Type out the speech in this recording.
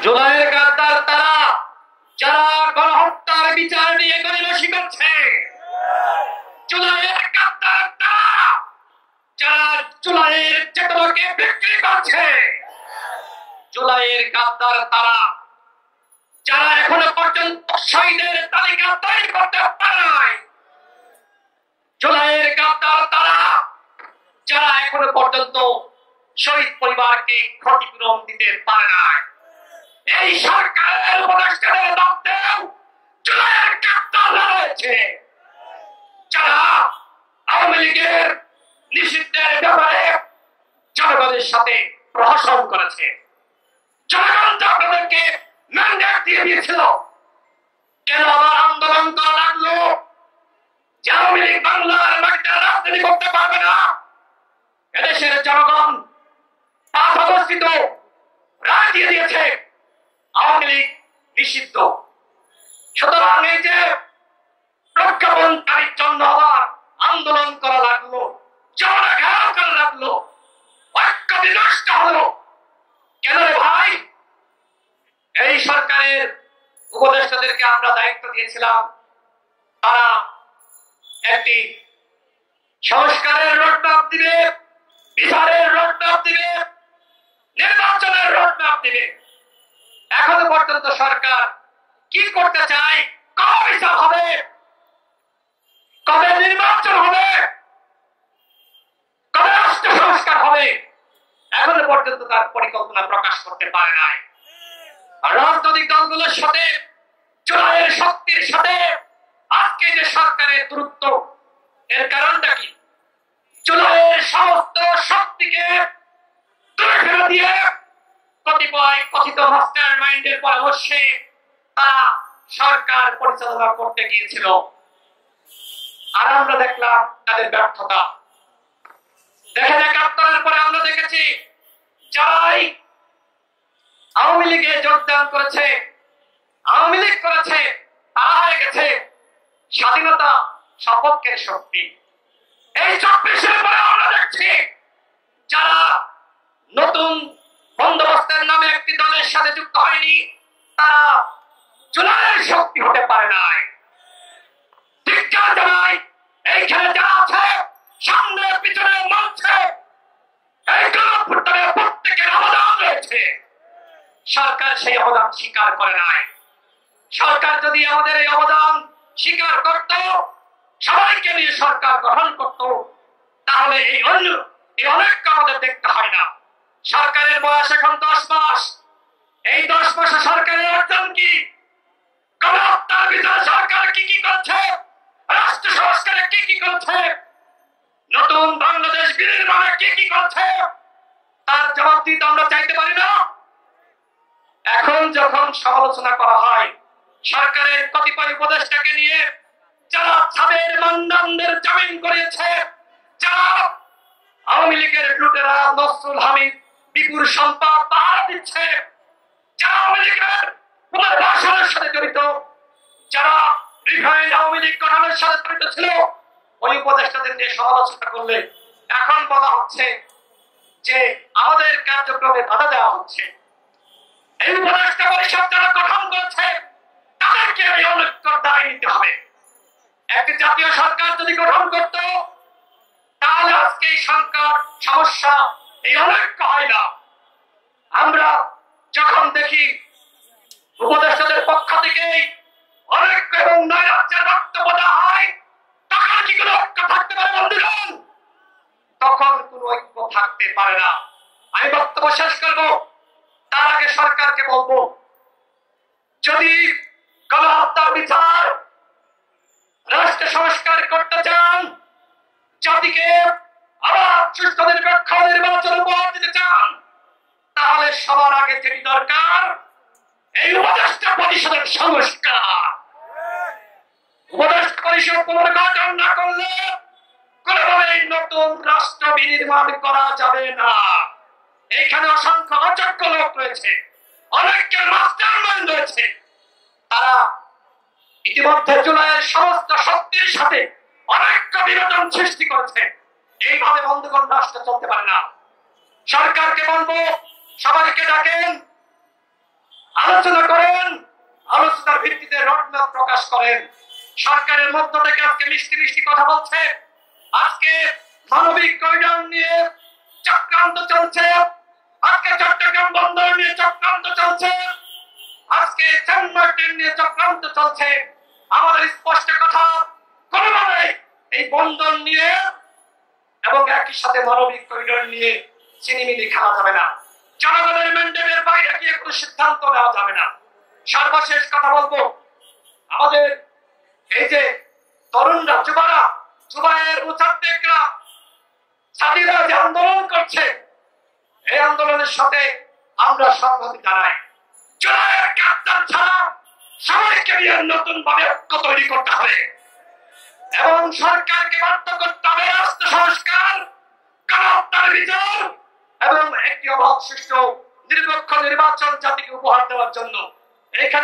জুলাইয়ের গাদ্দার তারা যারা গণহত্যার বিচার নিয়ে গরিমসি করছে, জুলাইয়ের গাদ্দার তারা যারা জুলাইয়ের চেতনাকে বিক্রি করছে, জুলাইয়ের গাদ্দার তারা যারা এখনো পর্যন্ত শহীদের তালিকা তৈরি করতে পারে নাই, জুলাইয়ের গাদ্দার তারা যারা এখনো পর্যন্ত শহীদ পরিবারকে ক্ষতিপূরণ দিতে পারে নাই। এই সরকারের উপদেষ্টাদের মধ্যেও জুলাইয়ের গাদ্দাররা রয়েছে, যারা আওয়ামী লীগের নিষিদ্ধের ব্যাপারে জনগণের সাথে প্রহসন করেছে। জনগণ আপনাদেরকে ম্যান্ডেট দিয়ে দিয়েছিল, কেন আবার আন্দোলন করা লাগলো? যে আওয়ামী লীগ বাংলার মাটিতে রাজনীতি করতে পারবে না। এদেশের জনগণ 5 অবস্থিত রায় দিয়ে দিয়েছে আওয়ামী লীগ নিষিদ্ধ। সুতরাং এই যে প্রজ্ঞাপনকারীর জন্য আবার আন্দোলন করা লাগলো, জনগণ ঘেরাও করা লাগলো, ঐক্য বিনষ্ট হলো কেন রে ভাই? এই সরকারের উপদেষ্টাদেরকে আমরা দায়িত্ব দিয়েছিলাম, তারা একটি সংস্কারের রোডম্যাপ দিবে, বিচারের রোডম্যাপ দিবে, নির্বাচনের রোডম্যাপ দিবে। এখনো পর্যন্ত সরকার কি করতে চায়? কবে বিচার হবে, কবে নির্বাচন হবে, কবে রাষ্ট্র সংস্কার হবে, এখনো পর্যন্ত তার পরিকল্পনা প্রকাশ করতে পারে নাই। রাজনৈতিক দলগুলোর সাথে জুলাইয়ের শক্তির সাথে আজকে যে সরকারের দূরত্ব, এর কারণটা কি? জুলাইয়ের সমস্ত শক্তিকে দূরে ফেলে দিয়ে কতিপয় কথিত মাস্টার মাইন্ডের পরামর্শে তারা সরকার পরিচালনা করতে গিয়েছিল, আর আমরা দেখলাম তাদের ব্যর্থতা। দেখেন 71-এর পরে আমরা দেখেছি যারাই আওয়ামী লীগে যোগদান করেছে, আওয়ামী লীগ করেছে, তারা হয়ে গেছে স্বাধীনতা সপক্ষের শক্তি। এই 24-এর পরে আমরা দেখছি যারা নতুন বন্দোবস্তের নামে একটি দলের সাথে যুক্ত হয়নি, তারা জুলাইয়ের শক্তি হতে পারে নাই। ধিক্কার জানাই এইখানে যারা আছে, সামনে পিছনে মঞ্চে, এই গণঅভ্যুত্থানের প্রত্যেকের অবদান রয়েছে। সরকার সেই অবদান স্বীকার করে নাই। সরকার যদি আমাদের এই অবদান স্বীকার করত, সবাইকে নিয়ে সরকার গঠন করত, তাহলে এই অনেক আমাদের দেখতে হয় না। সরকারের বয়স এখন 10 মাস। এই 10 মাসে সরকারের অর্জন কি? গণহত্যার ভিতরে সরকার কি কি করছে, রাষ্ট্র সংস্কারে কি কি করছে, নতুন বাংলাদেশ বিনির্মাণে কি কি করছে, তার জবাব দিতে আমরা চাইতে পারি না। এখন যখন সমালোচনা করা হয় সরকারের কতিপয় উপদেষ্টাকে নিয়ে, যারা ছাদের মান্দানদের জামিন করিয়েছে, যারা আওয়ামী লীগের লুটেরা নসরুল হামিদ বিপুল সম্পদ পাহারা দিচ্ছে, যারা আওয়ামী লীগের পুনর্বাসনের সাথে জড়িত, যারা রিফাইন্ড আওয়ামী লীগ গঠনের সাথে জড়িত ছিল, ওই উপদেষ্টাদের নিয়ে সমালোচনা করলে এখন বলা হচ্ছে যে আমাদের কার্যক্রমে বাধা দেওয়া হচ্ছে। এই উপদেষ্টা পরিষদ যারা গঠন করছে তাদেরকে এই অনৈক্যর দায় নিতে হবে। একটি জাতীয় সরকার যদি গঠন করত, তাহলে আজকে এই সংকট সমস্যা, এই অনৈক্য হয় না। আমরা যখন দেখি উপদেষ্টাদের পক্ষ থেকে অনৈক্য এবং নৈরাজ্যের বক্তব্য দেওয়া হয়, তখন কি কোনো ঐক্য থাকতে পারে বন্ধুগণ? তখন কোনো ঐক্য থাকতে পারে না। আমি বক্তব্য শেষ করব, তার আগে সরকারকে বলবো, যদি গণহত্যার বিচার, রাষ্ট্র সংস্কার করতে চান, জাতিকে আবার সুস্থ নিরপেক্ষ নির্বাচন উপহার দিতে চান, তাহলে সবার আগে যেটি দরকার এই উপদেষ্টা পরিষদের সংস্কার। উপদেষ্টা পরিষদ পুনর্গঠন না করলে কোনোভাবেই নতুন রাষ্ট্র বিনির্মাণ করা যাবে না। এখানে অসংখ্য অযোগ্য লোক রয়েছে, অনেকের মাস্টারমাইন্ড রয়েছে, তারা ইতিমধ্যে জুলাইয়ের সমস্ত শক্তির সাথে অনৈক্য বিভাজন সৃষ্টি করেছে। এইভাবে বন্ধুগণ রাষ্ট্র চলতে পারে না। সরকারকে বলবো, সবাইকে ডাকেন, আলোচনা করেন, আলোচনার ভিত্তিতে রোডম্যাপ প্রকাশ করেন। সরকারের মধ্য থেকে আজকে মিষ্টি মিষ্টি কথা বলছে, আজকে মানবিক করিডোর নিয়ে চক্রান্ত চলছে, আজকে চট্টগ্রাম বন্দর নিয়ে চক্রান্ত চলছে, আজকে সেন্ট মার্টিন নিয়ে চক্রান্ত চলছে। আমাদের স্পষ্ট কথা, কোনোভাবে এই বন্দর নিয়ে এবং একই সাথে মানবিক করিডোর নিয়ে চিনিমিনি খাওয়া যাবে না। জনগণের ম্যান্ডেটের বাইরে গিয়ে কোনো সিদ্ধান্ত নেওয়া যাবে না। সর্বশেষ কথা বলবো, আমাদের এই যে তরুণরা, যুবারা, যুবায়ের মুসাদ্দেকরা, ছাত্রীরা যে আন্দোলন করছে, এই আন্দোলনের সাথে আমরা সংহতি জানাই। জুলাইয়ের কাপ্তান ছাড়া সবাইকে নিয়ে নতুন ভাবে ঐক্য তৈরি করতে হবে এবং সরকারকে বাধ্য করতে হবে রাষ্ট্র সংস্কার, গণহত্যার বিচার এবং একটি অবাধ সুষ্ঠু নিরপেক্ষ নির্বাচন জাতিকে উপহার দেওয়ার জন্য। এখানে